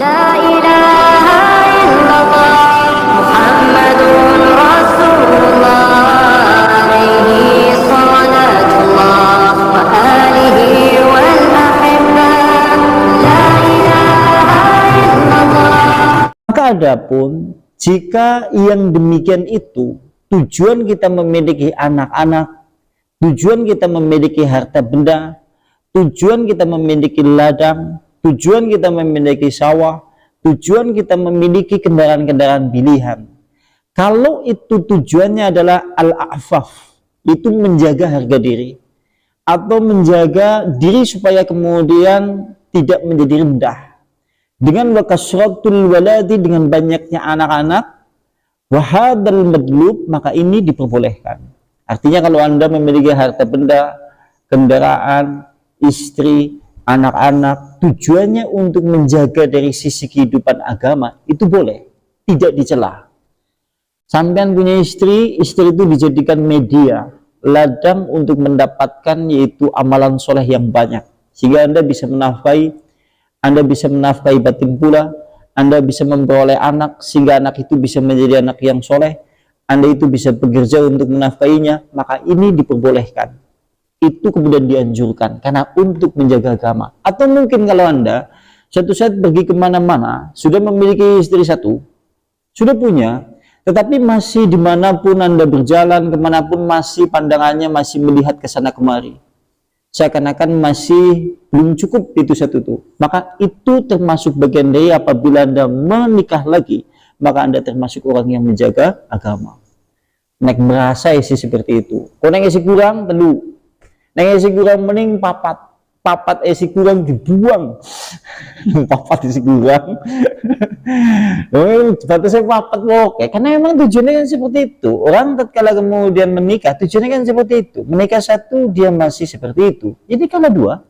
La ilaha illallah Muhammadun Rasulullah alaihi salatullah wa alihi wal ahibbah. La ilaha illallah. Maka adapun jika yang demikian itu tujuan kita memiliki anak-anak, tujuan kita memiliki harta benda, tujuan kita memiliki ladang, tujuan kita memiliki sawah, tujuan kita memiliki kendaraan-kendaraan pilihan. Kalau itu tujuannya adalah al-a'faf, itu menjaga harga diri, atau menjaga diri supaya kemudian tidak menjadi rendah. Dengan wakasratul waladi, dengan banyaknya anak-anak, wahadal madlub, maka ini diperbolehkan. Artinya kalau Anda memiliki harta benda, kendaraan, istri, anak-anak, tujuannya untuk menjaga dari sisi kehidupan agama, itu boleh, tidak dicela. Sampean punya istri, istri itu dijadikan media, ladang untuk mendapatkan yaitu amalan soleh yang banyak, sehingga Anda bisa menafkahi batin pula, Anda bisa memperoleh anak, sehingga anak itu bisa menjadi anak yang soleh, Anda itu bisa bekerja untuk menafkahinya, maka ini diperbolehkan. Itu kemudian dianjurkan karena untuk menjaga agama. Atau mungkin kalau Anda suatu saat pergi kemana-mana, sudah memiliki istri satu, sudah punya, tetapi masih dimanapun Anda berjalan, kemanapun masih pandangannya masih melihat ke sana kemari, seakan-akan masih belum cukup itu satu itu, maka itu termasuk bagian dari apabila Anda menikah lagi, maka Anda termasuk orang yang menjaga agama. Nek merasa isi seperti itu, kau nek isi kurang telu, nek isi kurang mending papat isi kurang dibuang. Papat isi kurang batasnya papat, oke, karena memang tujuannya kan seperti itu. Orang tatkala kemudian menikah, tujuannya kan seperti itu. Menikah satu, dia masih seperti itu. Jadi kalau dua,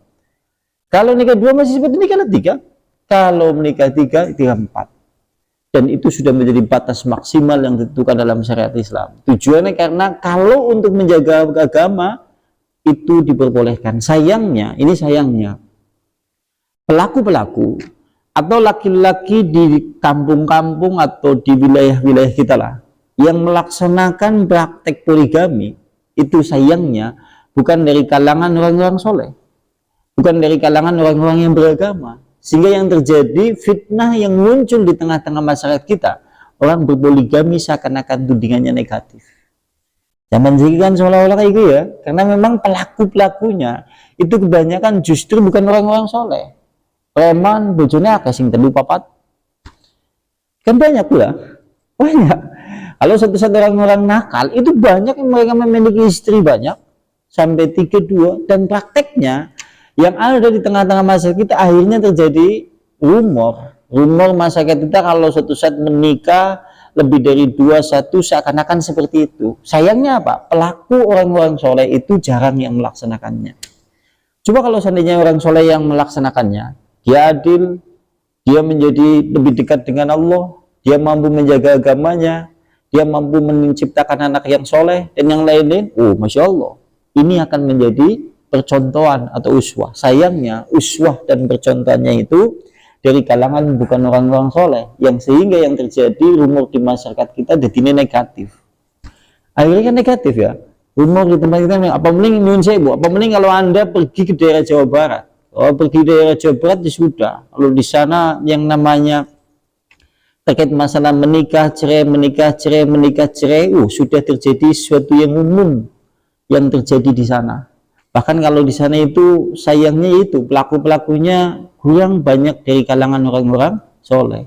kalau nikah dua masih seperti ini, kalau tiga, kalau menikah tiga, tiga empat. Dan itu sudah menjadi batas maksimal yang ditentukan dalam syariat Islam. Tujuannya karena kalau untuk menjaga agama itu diperbolehkan. Sayangnya, ini sayangnya, pelaku-pelaku atau laki-laki di kampung-kampung atau di wilayah-wilayah kita lah yang melaksanakan praktek poligami, itu sayangnya bukan dari kalangan orang-orang soleh, bukan dari kalangan orang-orang yang beragama. Sehingga yang terjadi fitnah yang muncul di tengah-tengah masyarakat kita, orang berpoligami seakan-akan tudingannya negatif. Zaman sekarang kan seolah-olah kayak gitu ya, karena memang pelaku-pelakunya itu kebanyakan justru bukan orang-orang soleh. Preman, bojone akeh sing telu papat. Kan banyak pula, banyak. Kalau satu-satu orang-orang nakal, itu banyak yang mereka memiliki istri banyak, sampai 3-2, dan prakteknya yang ada di tengah-tengah masyarakat kita akhirnya terjadi rumor masyarakat kita kalau suatu saat menikah lebih dari 2-1 seakan-akan seperti itu. Sayangnya apa? Pelaku orang-orang soleh itu jarang yang melaksanakannya. Coba kalau seandainya orang soleh yang melaksanakannya, dia adil, dia menjadi lebih dekat dengan Allah, dia mampu menjaga agamanya, dia mampu menciptakan anak yang soleh dan yang lain-lain, oh Masya Allah, ini akan menjadi percontohan atau uswah. Sayangnya uswah dan percontohannya itu dari kalangan bukan orang-orang soleh, yang sehingga yang terjadi rumor di masyarakat kita jadinya negatif. Akhirnya kan negatif ya, rumor di tempat kita. Apa mending Indonesia Bu, apa mending kalau Anda pergi ke daerah Jawa Barat, kalau pergi ke daerah Jawa Barat ya sudah, kalau di sana yang namanya terkait masalah menikah cerai, sudah terjadi sesuatu yang umum yang terjadi di sana. Bahkan kalau di sana itu sayangnya itu pelaku-pelakunya kurang banyak dari kalangan orang-orang soleh,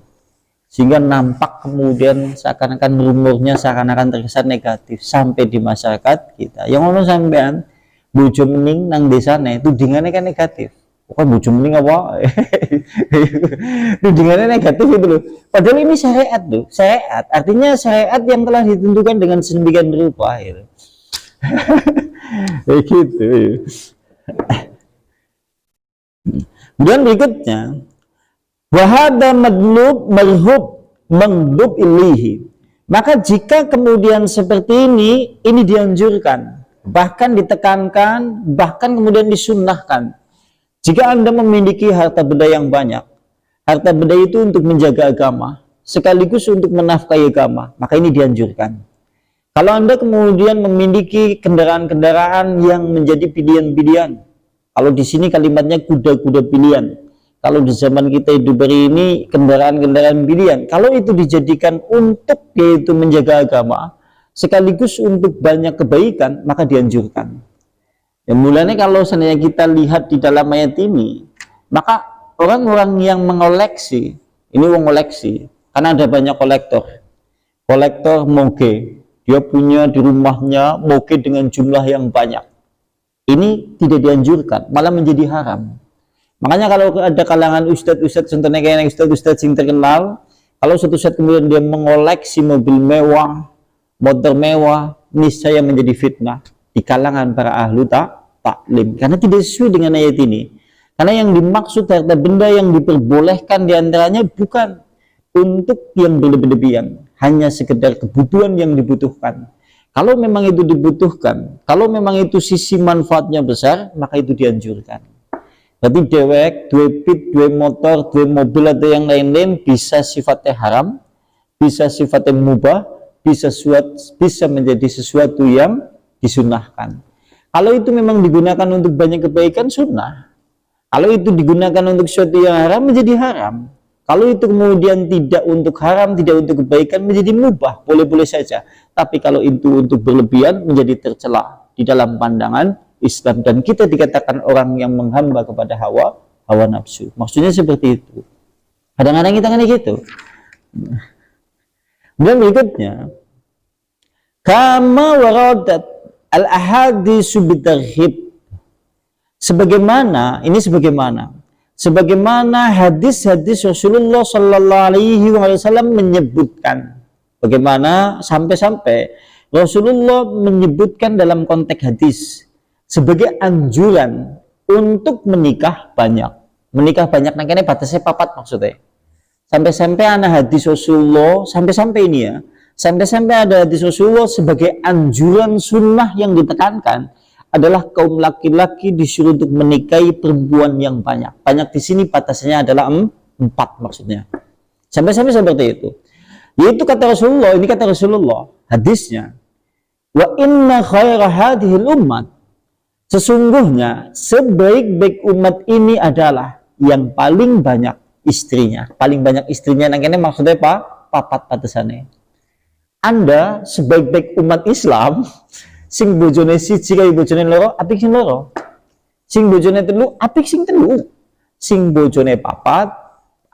sehingga nampak kemudian seakan-akan rumornya seakan-akan terkesan negatif sampai di masyarakat kita. Yang ngomong sampean bojo mening nang desane tudingannya kan negatif. Bukan bojo mening apa? Tudingannya negatif itu loh. Padahal ini syariat tuh, syariat. Artinya syariat yang telah ditentukan dengan sedemikian rupa gitu. Begitu. Kemudian berikutnya, wahada madlub marhub mangdub ilihi. Maka jika kemudian seperti ini dianjurkan, bahkan ditekankan, bahkan kemudian disunnahkan. Jika Anda memiliki harta benda yang banyak, harta benda itu untuk menjaga agama, sekaligus untuk menafkahi agama, maka ini dianjurkan. Kalau Anda kemudian memiliki kendaraan-kendaraan yang menjadi pilihan-pilihan, kalau di sini kalimatnya kuda-kuda pilihan, kalau di zaman kita hidup hari ini kendaraan-kendaraan pilihan, kalau itu dijadikan untuk yaitu menjaga agama, sekaligus untuk banyak kebaikan, maka dianjurkan. Yang mulanya kalau seandainya kita lihat di dalam ayat ini, maka orang-orang yang mengoleksi, ini mengoleksi, karena ada banyak kolektor moge, dia punya di rumahnya moge dengan jumlah yang banyak. Ini tidak dianjurkan, malah menjadi haram. Makanya kalau ada kalangan ustadz-ustadz, contohnya kayak ustadz-ustadz yang terkenal, kalau suatu saat kemudian dia mengoleksi mobil mewah, motor mewah, niscaya menjadi fitnah di kalangan para ahlu taklim, karena tidak sesuai dengan ayat ini. Karena yang dimaksud harta benda yang diperbolehkan diantaranya bukan untuk yang berlebihan, hanya sekedar kebutuhan yang dibutuhkan. Kalau memang itu dibutuhkan, kalau memang itu sisi manfaatnya besar, maka itu dianjurkan. Berarti dewek, dua pit, dua motor, dua mobil atau yang lain-lain bisa sifatnya haram, bisa sifatnya mubah, bisa menjadi sesuatu yang disunahkan. Kalau itu memang digunakan untuk banyak kebaikan, sunnah. Kalau itu digunakan untuk sesuatu yang haram, menjadi haram. Kalau itu kemudian tidak untuk haram, tidak untuk kebaikan, menjadi mubah, boleh-boleh saja. Tapi kalau itu untuk berlebihan, menjadi tercela di dalam pandangan Islam. Dan kita dikatakan orang yang menghamba kepada hawa nafsu. Maksudnya seperti itu. Kadang-kadang kita kan gitu. Dan berikutnya, kama waradat al-ahadisu bitarhib. Sebagaimana hadis-hadis Rasulullah Sallallahu Alaihi Wasallam menyebutkan, bagaimana sampai-sampai Rasulullah menyebutkan dalam konteks hadis sebagai anjuran untuk menikah banyak. Nah ini batasnya papat maksudnya. Sampai-sampai ada hadis Rasulullah, sampai-sampai ada hadis Rasulullah sebagai anjuran sunnah yang ditekankan adalah kaum laki-laki disuruh untuk menikahi perempuan yang banyak. Banyak di sini batasnya adalah 4 maksudnya. Sampai-sampai seperti itu. Yaitu kata Rasulullah, ini kata Rasulullah, hadisnya. Wa inna khaira hadhil ummat. Sesungguhnya sebaik-baik umat ini adalah yang paling banyak istrinya. Paling banyak istrinya, nah ini maksudnya apa? Papat batasannya. Anda sebaik-baik umat Islam, sing bojone siji kaya bojone loro, apik sing loro. Sing bojone telu, apik sing telu. Sing bojone papat,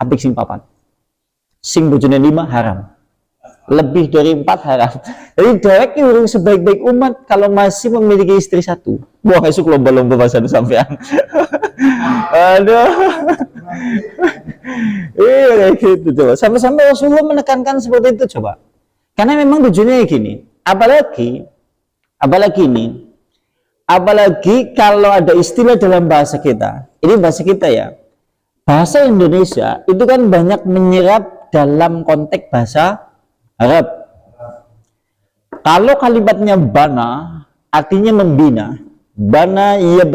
apik sing papat. Sing bojone 5 haram. Lebih dari 4 haram. Jadi dewek urung sebaik-baik umat kalau masih memiliki istri 1. Wah, esuk lomba-lomba bahasa sampean. Aduh. Iya gitu coba. Sampai-sampai Rasulullah menekankan seperti itu coba. Karena memang tujuannya gini. Apalagi kalau ada istilah dalam bahasa kita. Ini bahasa kita ya. Bahasa Indonesia itu kan banyak menyerap dalam konteks bahasa Arab. Kalau kalimatnya bana artinya membina. Bana iya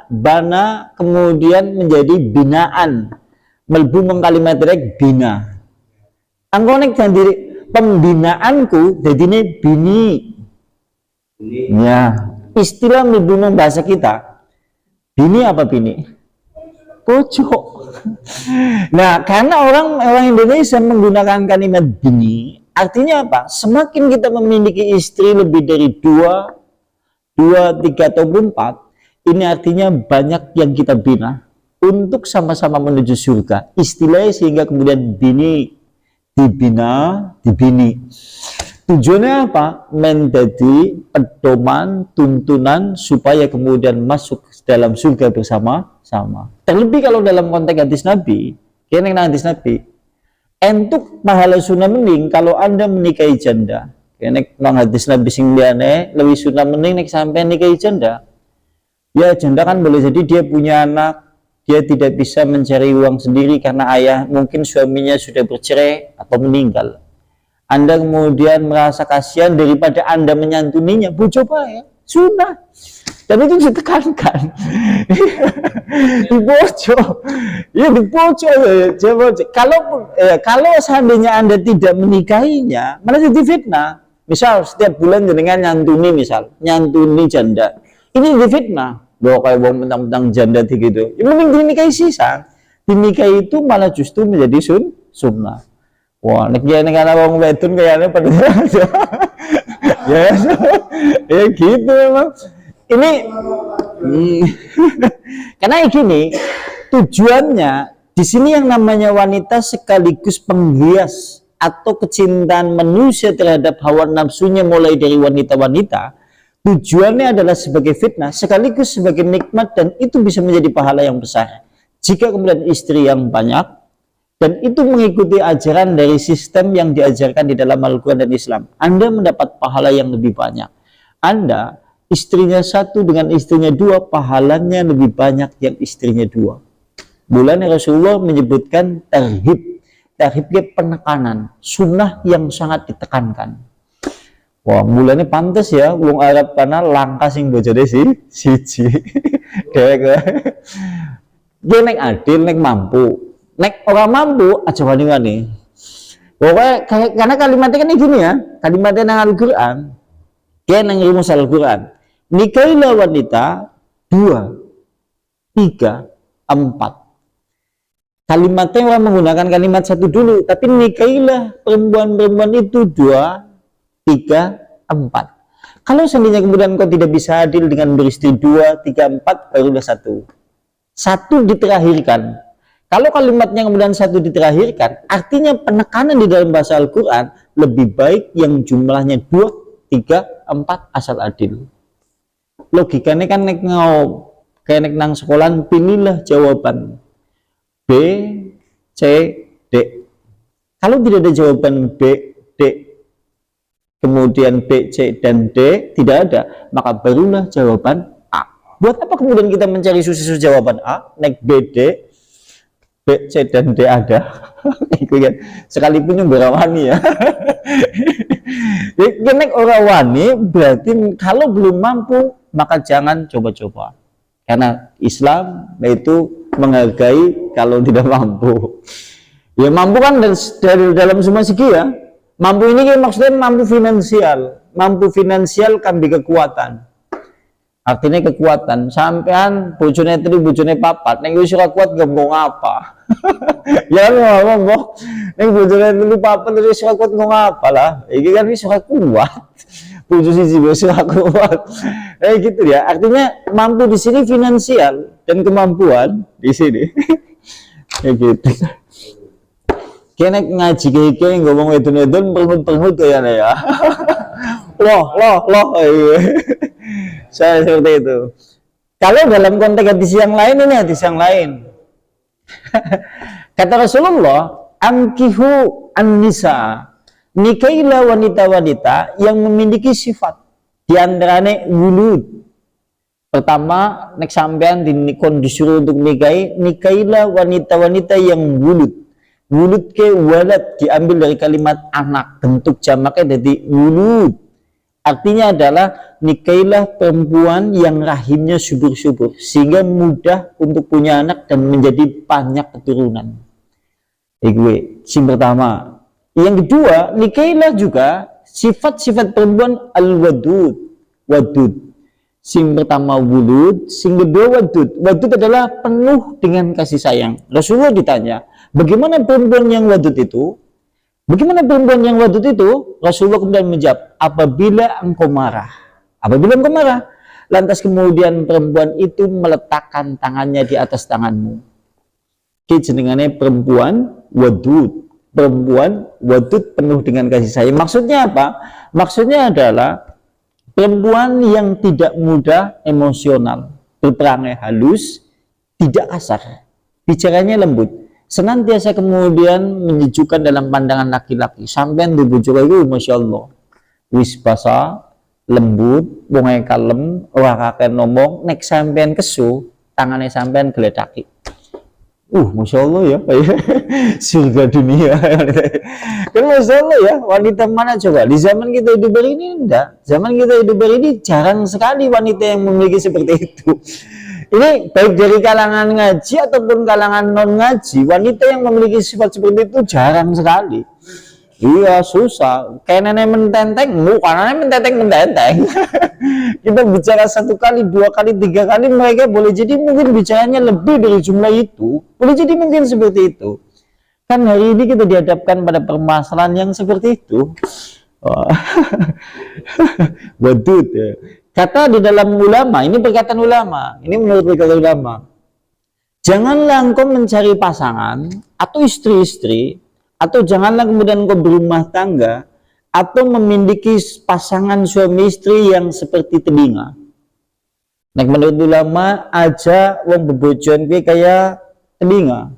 bana kemudian menjadi binaan. Melbu mengkalimat direk bina. Angkonek diri pembinaanku jadinya bini. Ya, istilah melbu bahasa kita. Bini apa bini? Pojok. Nah, karena orang Indonesia menggunakan kalimat bini, artinya apa? Semakin kita memiliki istri lebih dari 2, 3 atau 4, ini artinya banyak yang kita bina untuk sama-sama menuju surga. Istilahnya sehingga kemudian bini dibini. Tujuannya apa? Menjadi pedoman, tuntunan supaya kemudian masuk dalam surga bersama-sama. Terlebih kalau dalam konteks hadis Nabi, kena hadis Nabi. Entuk pahala sunnah mending kalau Anda menikahi janda. Kena hadis Nabi sing liyane lebih sunnah mending nek sampai nikahi janda. Ya janda kan boleh jadi dia punya anak, dia tidak bisa mencari uang sendiri karena ayah mungkin suaminya sudah bercerai atau meninggal. Anda kemudian merasa kasihan daripada Anda menyantuninya, bu coba ya, sunnah. Dan itu ditekankan. Di pojok. Ya di pojok ya. Kalau seandainya Anda tidak menikahinya, malah jadi fitnah. Misal setiap bulan jenengan nyantuni janda. Ini di fitnah. Loh kayak wong mentang-mentang janda gitu. Ya mending dinikahi sisa. Dinikahi itu malah justru menjadi sunnah. Wah, nek ana wong wedon kayaknya pada ya, ya gitu memang. Ini karena gini, tujuannya di sini yang namanya wanita sekaligus penghias atau kecintaan manusia terhadap hawa nafsunya mulai dari wanita-wanita. Tujuannya adalah sebagai fitnah sekaligus sebagai nikmat, dan itu bisa menjadi pahala yang besar jika kemudian istri yang banyak dan itu mengikuti ajaran dari sistem yang diajarkan di dalam Al-Quran dan Islam. Anda mendapat pahala yang lebih banyak. Anda istrinya satu dengan istrinya dua, pahalanya lebih banyak yang istrinya dua. Mulanya Rasulullah menyebutkan tarhib. Tarhibnya penekanan, sunnah yang sangat ditekankan. Wah, mulanya pantas ya, wong Arab karena langka sing bojone siji. Dewek. Dia nek adil, nek mampu. Nek orang mampu aja wani-wani. Pokoknya karena kalimatnya kan gini ya, kalimatnya nang Al-Quran. Dia nang rumus Al-Quran. Nikahilah wanita 2, 3, 4. Kalimatnya orang menggunakan kalimat satu dulu, tapi nikahilah perempuan-perempuan itu 2, 3, 4. Kalau seandainya kemudian kau tidak bisa adil dengan beristri 2, 3, 4, barulah satu. Satu diterakhirkan. Kalau kalimatnya kemudian satu diterakhirkan, artinya penekanan di dalam bahasa Al-Quran lebih baik yang jumlahnya 2, 3, 4 asal adil. Logikanya kan nek kayak nek nang sekolah, pilihlah jawaban B, C, D. Kalau tidak ada jawaban B, D, kemudian B, C, dan D tidak ada, maka barulah jawaban A. Buat apa kemudian kita mencari susu jawaban A, nek B, D, B, C, dan D ada? Sekalipun yang berawani ya. Nek orang wani berarti kalau belum mampu maka jangan coba-coba. Karena Islam itu menghargai kalau tidak mampu. Ya mampu kan dari dalam semua segi ya. Mampu ini kan maksudnya mampu finansial. Mampu finansial kan di kekuatan. Artinya kekuatan. Sampean bojone 3, bojone 4. Nek wis ora kuat ngomong apa? Ya ngomong. Nek bojone 3, 4 wis ora kuat ngomong apa lah. Iki kan wis ora kuat. Bojo siji wis ora kuat. Gitu ya. Artinya mampu di sini finansial dan kemampuan di sini. Ya gitu. Kene ngaji kayak ngomong wedon-wedon perut-perut kayaknya ya. Loh. Saya seperti itu. Kalau dalam konteks hadis yang lain, ini hadis yang lain. Kata Rasulullah, ankihu an-nisa, nikahilah wanita-wanita yang memiliki sifat di antaranya wulud. Pertama, nek sampean disuruh untuk nikahilah wanita-wanita yang wulud. Wulud ke walad diambil dari kalimat anak, bentuk jamaknya jadi wulud. Artinya adalah nikahilah perempuan yang rahimnya subur-subur sehingga mudah untuk punya anak dan menjadi banyak keturunan. Sing pertama. Yang kedua, nikahilah juga sifat-sifat perempuan al-wadud. Wadud. Sing pertama wulud, sing kedua wadud. Wadud adalah penuh dengan kasih sayang. Rasulullah ditanya, bagaimana perempuan yang wadud itu? Bagaimana perempuan yang wadud itu? Rasulullah kemudian menjawab, apabila engkau marah. Apabila engkau marah. Lantas kemudian perempuan itu meletakkan tangannya di atas tanganmu. Jenengannya perempuan wadud. Perempuan wadud penuh dengan kasih sayang. Maksudnya apa? Maksudnya adalah perempuan yang tidak mudah emosional. Berperangai halus, tidak kasar. Bicaranya lembut. Senantiasa kemudian menyejukkan dalam pandangan laki-laki. Sampean di bojo itu Masya Allah wis basa lembut, wonge kalem, ora kakek ngomong, nek sampean kesu tangannya sampean geledaki Masya Allah ya, surga dunia. Kan Masya Allah ya, wanita mana coba? Di zaman kita hidup hari ini enggak. Zaman kita hidup hari ini jarang sekali wanita yang memiliki seperti itu. Ini baik dari kalangan ngaji ataupun kalangan non ngaji, wanita yang memiliki sifat seperti itu jarang sekali. Iya, susah. Kayak nenek mententeng, bukan nenek mententeng. Kita bicara 1 kali, 2 kali, 3 kali, mereka boleh jadi mungkin bicaranya lebih dari jumlah itu. Boleh jadi mungkin seperti itu. Kan hari ini kita dihadapkan pada permasalahan yang seperti itu. Wadud ya. Kata di dalam ulama, ini perkataan ulama, ini menurut perkataan ulama. Janganlah engkau mencari pasangan atau istri-istri, atau janganlah kemudian engkau berumah tangga atau memiliki pasangan suami istri yang seperti telinga. Nah, menurut ulama aja wong bebojon kuwi kaya telinga.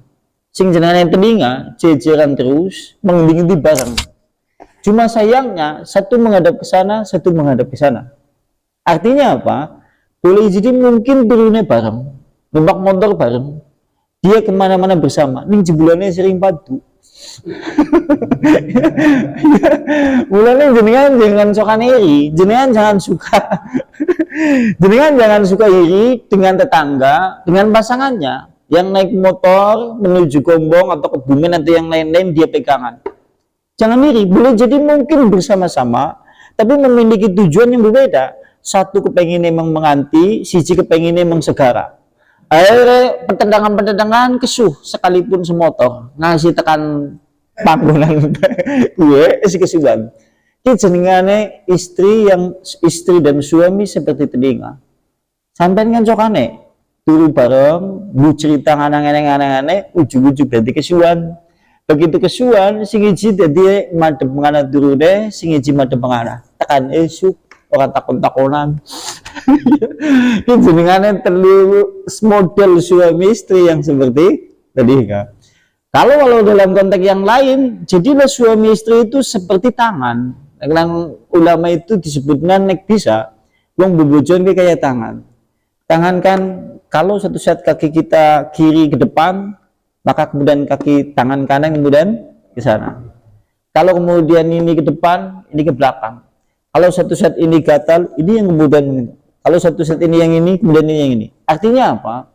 Sing jenenge telinga jejeran terus mengiringi bareng. Cuma sayangnya satu menghadap ke sana, satu menghadap ke sana. Artinya apa? Boleh jadi mungkin turunnya bareng, numpak motor bareng, dia kemana-mana bersama. Ning jebulannya sering padu. Mulanya jenengan jangan iri, jenengan jangan suka jenengan jangan suka iri dengan tetangga, dengan pasangannya yang naik motor menuju Gombong atau Kebumen atau yang lain-lain dia pegangan. Jangan iri, boleh jadi mungkin bersama-sama tapi memiliki tujuan yang berbeda. Satu kepengin emang menganti, siji kepengin emang segara. Akhirnya pertendangan kesuh sekalipun semotor ngasih tekan panggonan gue si kesuwan. Ini jenengane istri dan suami seperti telinga. Sampai kan cokane turu bareng, bu cerita aneh-aneh, ujung-ujung dadi kesuwan. Begitu kesuwan, sing iji dadi madhep mengana turune, sing iji madhep mengana. Tekan esuk orang takon-takonan. Ini jenengane telu model suami istri yang seperti telinga. Kalau dalam konteks yang lain, jadilah suami istri itu seperti tangan. Yang ulama itu disebutnya nek bisa, wong bebojon kayak tangan. Tangan kan kalau satu saat kaki kita kiri ke depan, maka kemudian kaki tangan kanan kemudian ke sana. Kalau kemudian ini ke depan, ini ke belakang. Kalau satu saat ini gatal, ini yang kemudian. Kalau satu saat ini yang ini, kemudian ini yang ini. Artinya apa?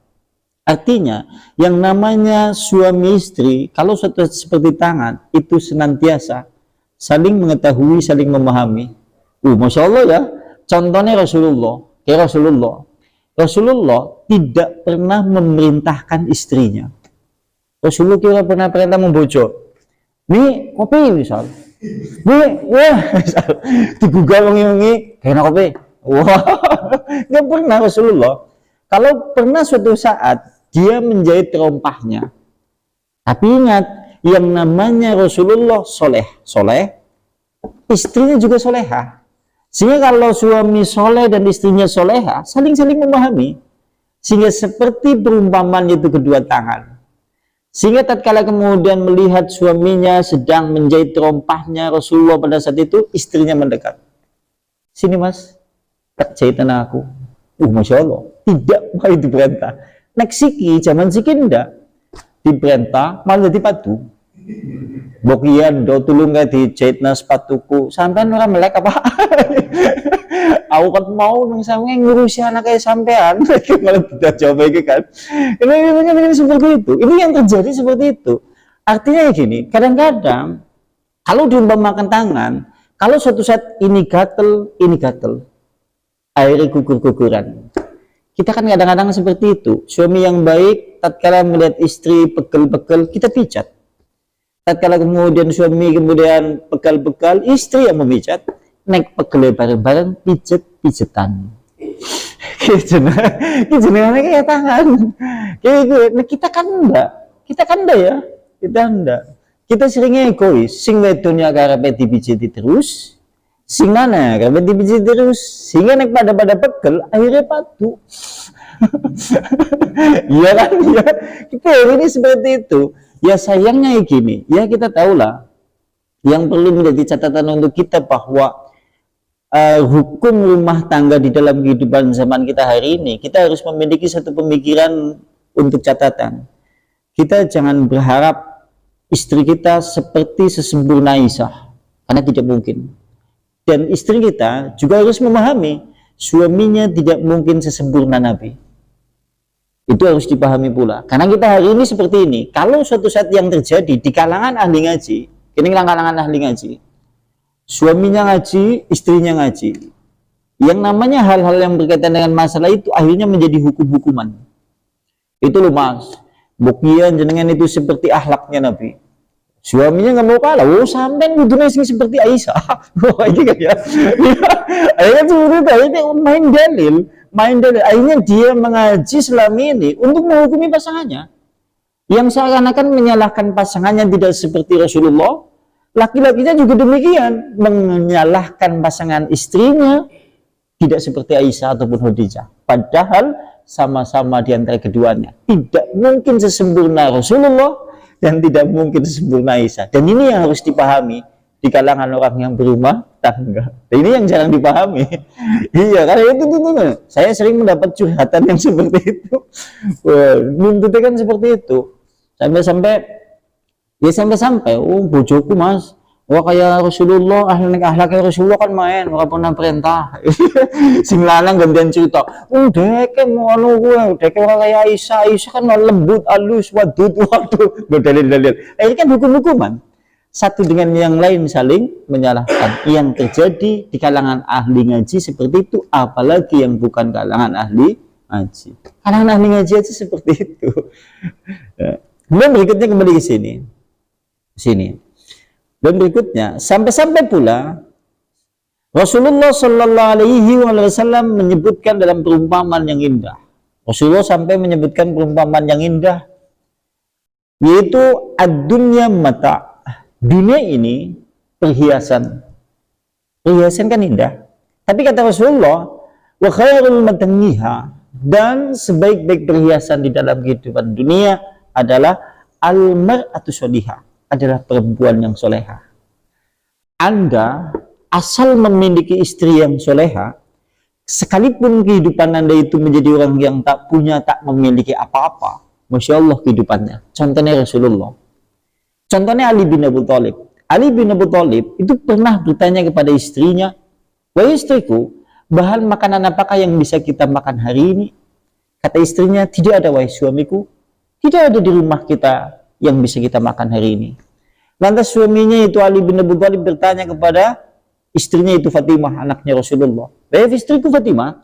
Artinya, yang namanya suami istri, kalau suatu seperti tangan, itu senantiasa saling mengetahui, saling memahami. Masya Allah ya, contohnya Rasulullah. Rasulullah tidak pernah memerintahkan istrinya. Rasulullah kira pernah perintah membojo. Nih, kopi misal. Nih, misal. Digugah wengi-wengi, kena kopi. Nggak pernah Rasulullah. Kalau pernah suatu saat dia menjahit terompahnya. Tapi ingat, yang namanya Rasulullah soleh, istrinya juga soleha. Sehingga kalau suami soleh dan istrinya soleha, saling-saling memahami. Sehingga seperti perumpamaan itu kedua tangan. Sehingga tatkala kemudian melihat suaminya sedang menjahit terompahnya Rasulullah pada saat itu, istrinya mendekat. Sini mas, tak jahitan aku. Masya Allah, tidak mau diperintah. Nek siki, zaman siki ndak diperintah, malah dipadu. Bokian do tulung gak dijahitna sepatuku, sampean ora melek apa? Aku kan mau nang sampe ngurusi anak kayak sampean, malah tidak jawab iki kan. Ini seperti itu. Ini yang terjadi seperti itu. Artinya gini, kadang-kadang kalau diumpamakan tangan, kalau suatu saat ini gatel, akhirnya gugur-guguran. Kita kan kadang-kadang seperti itu. Suami yang baik, tatkala melihat istri pegel-pegel, kita pijat. Tatkala kemudian suami kemudian pegel-pegel, istri yang memijat, naik pegel bareng-bareng, pijet-pijetan. Jenengannya kayak tangan. Nah, kita kan enggak ya. Kita enggak. Kita seringnya egois. Sing wedonya karepe dipijeti terus, sing mana karepe dipijeti terus, sehingga naik pada pegel, akhirnya padu. Iya kan ya. Kita ini seperti itu. Ya sayangnya gini, ya kita tahulah yang perlu menjadi catatan untuk kita bahwa hukum rumah tangga di dalam kehidupan zaman kita hari ini, kita harus memiliki satu pemikiran untuk catatan. kita jangan berharap istri kita seperti sesempurna Aisyah, karena tidak mungkin. Dan istri kita juga harus memahami suaminya tidak mungkin sesempurna Nabi. Itu harus dipahami pula. Karena kita hari ini seperti ini. Kalau suatu saat yang terjadi di kalangan ahli ngaji, ini kalangan ahli ngaji, suaminya ngaji, istrinya ngaji, yang namanya hal-hal yang berkaitan dengan masalah itu akhirnya menjadi hukum-hukuman. Itu loh mas, bukian jenengan itu seperti akhlaknya Nabi. Suaminya nggak mau kalah, sampai kudunya sing seperti Aisyah. Wah ini kan ya. Akhirnya seperti itu, akhirnya main dalil. Akhirnya dia mengaji selama ini untuk menghukumi pasangannya. Yang seakan-akan menyalahkan pasangannya tidak seperti Rasulullah. Laki-lakinya juga demikian, menyalahkan pasangan istrinya tidak seperti Aisyah ataupun Khadijah. Padahal sama-sama di antara keduanya tidak mungkin sesempurna Rasulullah dan tidak mungkin sesempurna Aisyah. Dan ini yang harus dipahami di kalangan orang yang berumah tangga. Dan ini yang jarang dipahami. Iya, karena itu saya sering mendapat curhatan yang seperti itu. Nuntutnya kan seperti itu. Sampai-sampai, oh bojoku mas, wah kayak Rasulullah, akhlaknya Rasulullah kan main, ora pernah perintah. Sing lanang gantian cerita, deke ngono gue, deke ora kayak Aisyah kan lembut, halus, waduh, dalil-dalil. Ini kan hukum-hukuman. Satu dengan yang lain saling menyalahkan. Yang terjadi di kalangan ahli ngaji seperti itu, apalagi yang bukan kalangan ahli ngaji. Kalangan ahli ngaji aja seperti itu. Kemudian berikutnya kembali ke sini. Dan berikutnya, sampai-sampai pula Rasulullah Shallallahu Alaihi Wasallam menyebutkan dalam perumpamaan yang indah. Rasulullah sampai menyebutkan perumpamaan yang indah, yaitu ad-dunya mata. Dunia ini perhiasan. Perhiasan kan indah. Tapi kata Rasulullah, wa khairul mataniha, dan sebaik-baik perhiasan di dalam kehidupan dunia adalah al-mar'atu sholihah, adalah perempuan yang soleha. Anda asal memiliki istri yang soleha, sekalipun kehidupan Anda itu menjadi orang yang tak punya, tak memiliki apa-apa, Masya Allah kehidupannya. Contohnya Rasulullah. Contohnya Ali bin Abi Thalib. Ali bin Abi Thalib itu pernah bertanya kepada istrinya, wahai istriku, bahan makanan apakah yang bisa kita makan hari ini? Kata istrinya, tidak ada wahai suamiku, tidak ada di rumah kita yang bisa kita makan hari ini. Lantas suaminya itu Ali bin Abi Thalib bertanya kepada istrinya itu Fatimah, anaknya Rasulullah, wahai istriku Fatimah,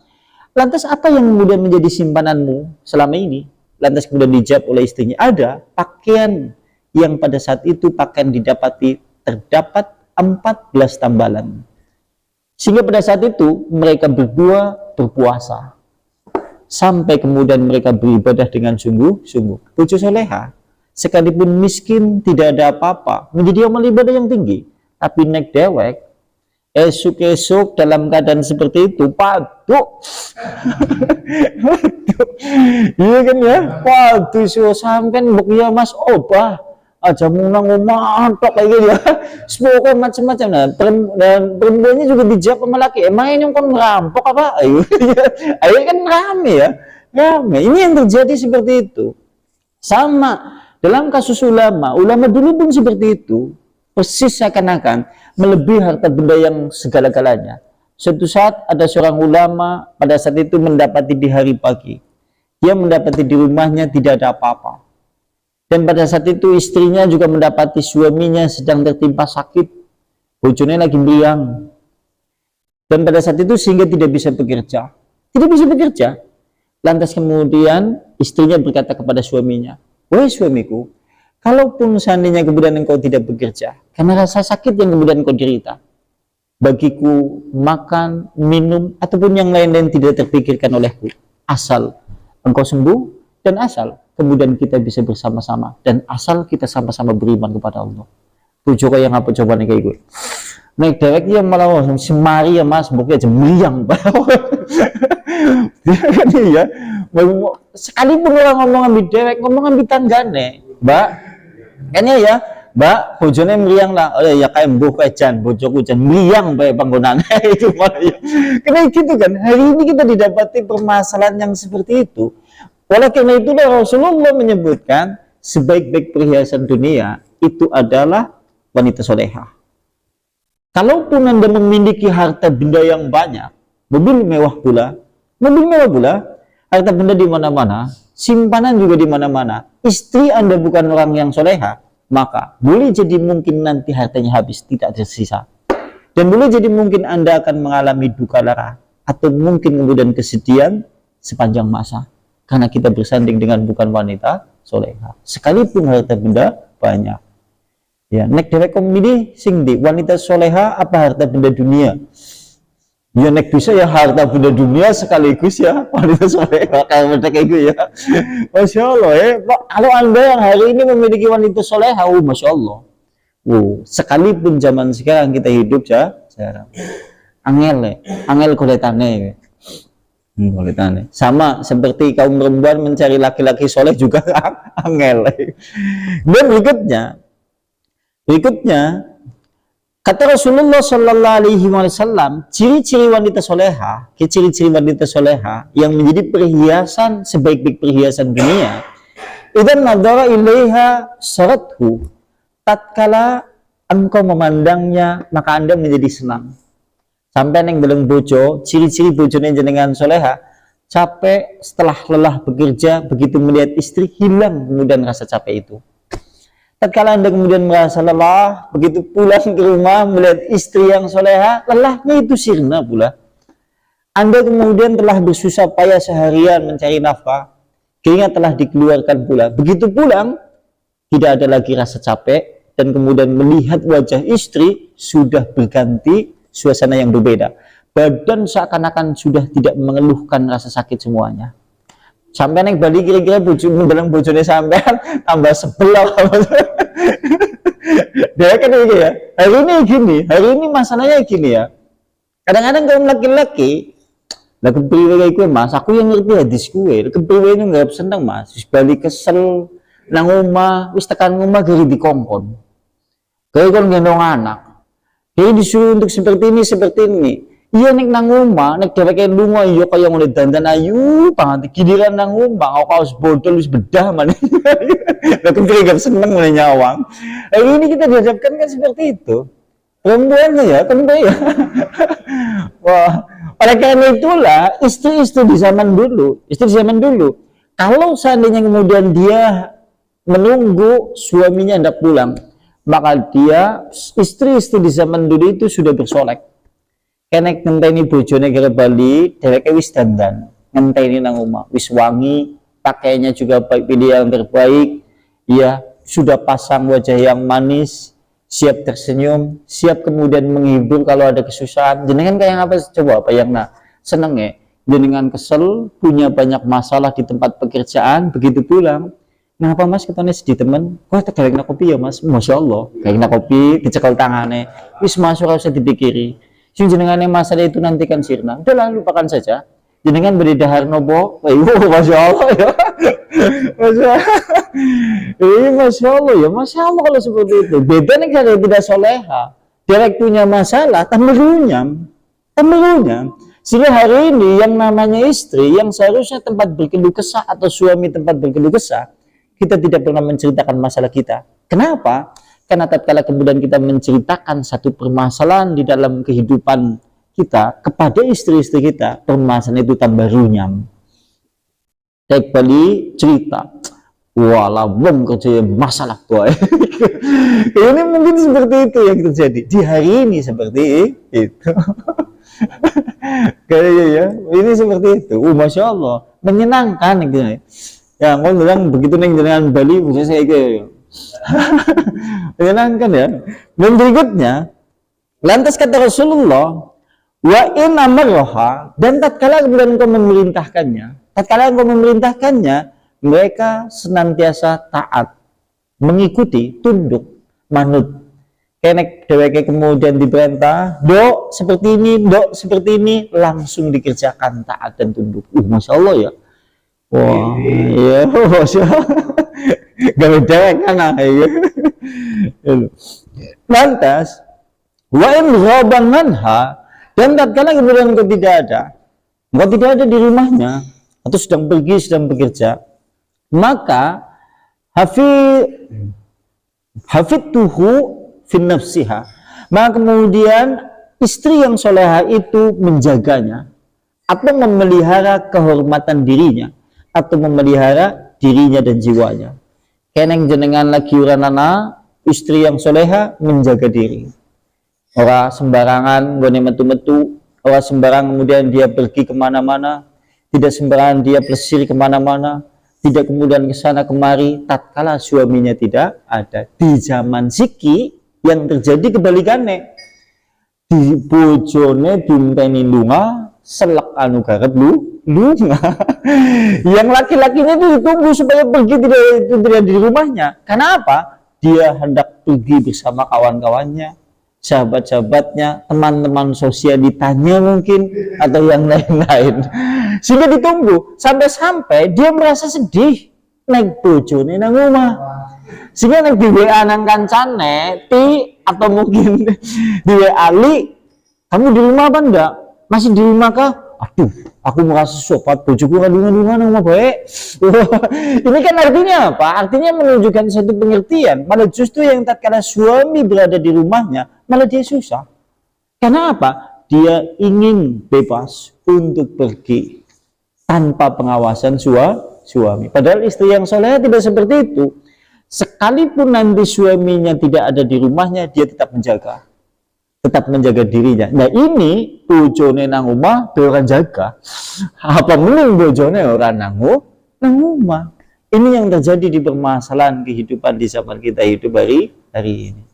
lantas apa yang kemudian menjadi simpananmu selama ini? Lantas kemudian dijawab oleh istrinya, ada pakaian yang pada saat itu pakaian terdapat 14 tambalan. Sehingga pada saat itu mereka berdua berpuasa. Sampai kemudian mereka beribadah dengan sungguh-sungguh. Bojo soleha, sekalipun miskin, tidak ada apa-apa, menjadi amal ibadah yang tinggi. Tapi naik dewek, esok-esok dalam keadaan seperti itu, paduk. Iya kan ya, waduh, sampai bukia mas obah. Aja munang mantok kayak gitu ya. Semoga macam-macam. Nah, dan perempuannya juga dijawab sama laki. Emang ini kan merampok apa? Ayo kan rame ya. Rame. Ini yang terjadi seperti itu. Sama dalam kasus ulama. Ulama dulu pun seperti itu. Persis seakan-akan melebihi harta benda yang segala-galanya. Suatu saat ada seorang ulama pada saat itu mendapati di hari pagi. Dia mendapati di rumahnya tidak ada apa-apa. Dan pada saat itu istrinya juga mendapati suaminya sedang tertimpa sakit. Bojone lagi meriang. Dan pada saat itu sehingga tidak bisa bekerja. Tidak bisa bekerja. Lantas kemudian istrinya berkata kepada suaminya, wahai suamiku, kalaupun seandainya kemudian engkau tidak bekerja, karena rasa sakit yang kemudian engkau derita, bagiku makan, minum, ataupun yang lain-lain tidak terpikirkan olehku. Asal engkau sembuh dan asal kemudian kita bisa bersama-sama dan asal kita sama-sama beriman kepada Allah. Tujuh yang apa coba nih kayak gue. Naik dewek ya malah langsung semari ya mas, bukan aja meriang. Dia kan ya, sekalipun orang ngomong ambil dewek, ngomong ambil tanggane, mbak, kayaknya ya, mbak, bojone meriang lah, oh ya kayak mbuh kejan, bojoku jan meriang bae panggonane itu malah ya. Karena gitu kan, hari ini kita didapati permasalahan yang seperti itu. Oleh karena itulah Rasulullah menyebutkan sebaik-baik perhiasan dunia itu adalah wanita soleha. Kalaupun Anda memiliki harta benda yang banyak, mobil mewah pula, harta benda di mana-mana, simpanan juga di mana-mana, istri Anda bukan orang yang soleha, maka boleh jadi mungkin nanti hartanya habis, tidak tersisa. Dan boleh jadi mungkin Anda akan mengalami duka lara, atau mungkin kemudian kesedihan sepanjang masa. Karena kita bersanding dengan bukan wanita soleha. Sekalipun harta benda banyak. Ya, nek dhewek milih sing di wanita soleha apa harta benda dunia? Ya nek bisa ya harta benda dunia sekaligus ya wanita soleha kayak gitu ya. Masya Allah ya. Kalau Anda yang hari ini memiliki wanita soleha, Masya Allah. Sekalipun zaman sekarang kita hidup jarang. Angel goletane. Sama seperti kaum perempuan mencari laki-laki soleh juga angel. Dan berikutnya kata Rasulullah Shallallahu Alaihi Wasallam, ciri-ciri wanita soleha, yang menjadi perhiasan sebaik-baik perhiasan dunia, idan nadara ilaiha sarathu, tatkala engkau memandangnya maka Anda menjadi senang. Sampai neng belum bojo, ciri-ciri bojone jenengan soleha, capek setelah lelah bekerja, begitu melihat istri hilang kemudian rasa capek itu. Tatkala Anda kemudian merasa lelah, begitu pulang ke rumah melihat istri yang soleha, lelahnya itu sirna pula. Anda kemudian telah bersusah payah seharian mencari nafkah, keringat telah dikeluarkan pula. Begitu pulang, tidak ada lagi rasa capek, dan kemudian melihat wajah istri sudah berganti suasana yang berbeda. Badan seakan-akan sudah tidak mengeluhkan rasa sakit semuanya. Sampai neng balik kira-kira dalam bojone sampean tambah sebelah. Dia kan ini ya. Hari ini masalahnya gini ya. Kadang-kadang kaum laki-laki, lah kepriwe kowe Mas, aku yang ngerti hadis kowe. Kepriwe ini enggak seneng Mas. Wis balik kesel nang omah, wis tekan omah gari dikongkon. Kowe kon gendong anak. Dia disuruh untuk seperti ini. Iya nek nang omah, nek dheweke lunga iya kaya ngene dandan ayu banget. Giliran nang omah kok kaos bodol wis bedah maneh. Lah kan seneng ngene nyawang. Ini kita dihadapkan kan seperti itu. Perempuannya ya, kan ya. Wah, oleh karena itulah istri-istri di zaman dulu, kalau seandainya kemudian dia menunggu suaminya hendak pulang, maka dia istri-istri di zaman dulu itu sudah bersolek. Kenek ngenteni bojone gara bali, dheweke wis dandan, ngenteni nang omah, wis wangi, pakaiannya juga pilih yang terbaik, ya sudah pasang wajah yang manis, siap tersenyum, siap kemudian menghibur kalau ada kesusahan. Jenengan kayak apa coba apa yang seneng ya? Jenengan kesel, punya banyak masalah di tempat pekerjaan, begitu pulang. Kenapa Mas ketone sedih temen? Kok tegalekna kopi ya Mas? Masya Allah, galekna kopi, dicekal tangannya. Wis Mas ora usah dipikiri. Sing jenengane masalah itu nanti kan sirna. Udahlah lupakan saja. Jenengan beri dahar nopo. Masya Allah ya. Masya Allah ya. Masya Allah kalau seperti itu. Beda nih kalau tidak soleha. Direk punya masalah, tambah runyam. Sehingga hari ini yang namanya istri, yang seharusnya tempat berkeluh kesah atau suami tempat berkeluh kesah, kita tidak pernah menceritakan masalah kita. Kenapa? Karena tatkala kemudian kita menceritakan satu permasalahan di dalam kehidupan kita kepada istri-istri kita, permasalahan itu tambah runyam. Kayak Bali cerita, walah wong kerja masalah boy. Ini mungkin seperti itu yang terjadi di hari ini seperti itu. Kayaknya ya, ini seperti itu. Masya Allah, menyenangkan gitu. Ya, mau bilang begitu nih dengan Bali, bisa saya kayak menyenangkan ya. Dan berikutnya, lantas kata Rasulullah, wa in amarroha, dan tatkala kemudian engkau memerintahkannya, mereka senantiasa taat, mengikuti, tunduk, manut. Kenek dheweke kemudian diperintah, dok seperti ini, langsung dikerjakan, taat dan tunduk. Masya Allah ya. Wah, iya, Masya Allah. Gak beda kan ya. Lantas wa in ghaban manha, dan tatkala kemudian engkau tidak ada di rumahnya atau sedang pergi, sedang bekerja, maka hafidtuhu fin nafsiha, maka kemudian istri yang soleha itu menjaganya atau memelihara kehormatan dirinya atau memelihara dirinya dan jiwanya. Keneng jenengan lagi uranana istri yang soleha menjaga diri, ora sembarangan gone metu-metu, ora sembarangan kemudian dia pergi kemana-mana, tidak sembarangan dia plesir kemana-mana, tidak kemudian ke sana kemari tatkala suaminya tidak ada. Di zaman siki yang terjadi kebalikannya, di bojone dinteni lunga selek anu garep lunga. Yang laki-lakinya itu ditunggu supaya pergi tidak di rumahnya. Karena apa? Dia hendak pergi bersama kawan-kawannya, sahabat-sahabatnya, teman-teman sosialitanya mungkin, atau yang lain-lain. Sehingga ditunggu sampai-sampai dia merasa sedih naik bojone nang omah. Sehingga nek di WA nang kancane atau mungkin di WA Ali, kamu di rumah apa enggak? Masih di rumah kah? Aduh, aku merasa sopat bojoku ngandungan nang omah bae. Ini kan artinya apa? Artinya menunjukkan satu pengertian. Malah justru yang tatkala suami berada di rumahnya, malah dia susah. Karena apa? Dia ingin bebas untuk pergi tanpa pengawasan suami. Padahal istri yang soleh tidak seperti itu. Sekalipun nanti suaminya tidak ada di rumahnya, dia tetap menjaga dirinya. Nah ini bojone nang omah orang jaga. Apa mending bojone orang nang omah. Ini yang terjadi di permasalahan kehidupan di zaman kita hidup hari ini.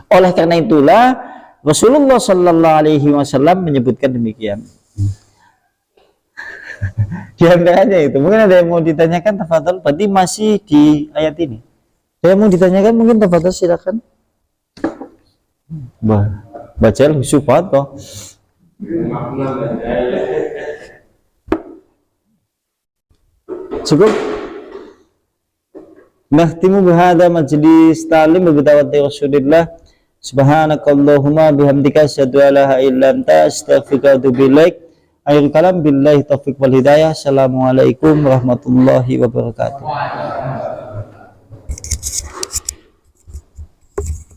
Oleh karena itulah Rasulullah Sallallahu Alaihi Wasallam menyebutkan demikian. Di antaranya itu, mungkin ada yang mau ditanyakan, tafadhol. Berarti masih di ayat ini. Ada yang mau ditanyakan, mungkin tafadhol, silakan. Baca Yusuf atau cukup. Nahtimu bihadza majlis ta'lim bi da'wati Rasulillah. Subhanakallahumma bihamdika asyhadu an la ilaha illa anta astaghfiruka wa atubu ilaik. Akhir kalam billahi taufiq wal hidayah. Assalamualaikum warahmatullahi wabarakatuh.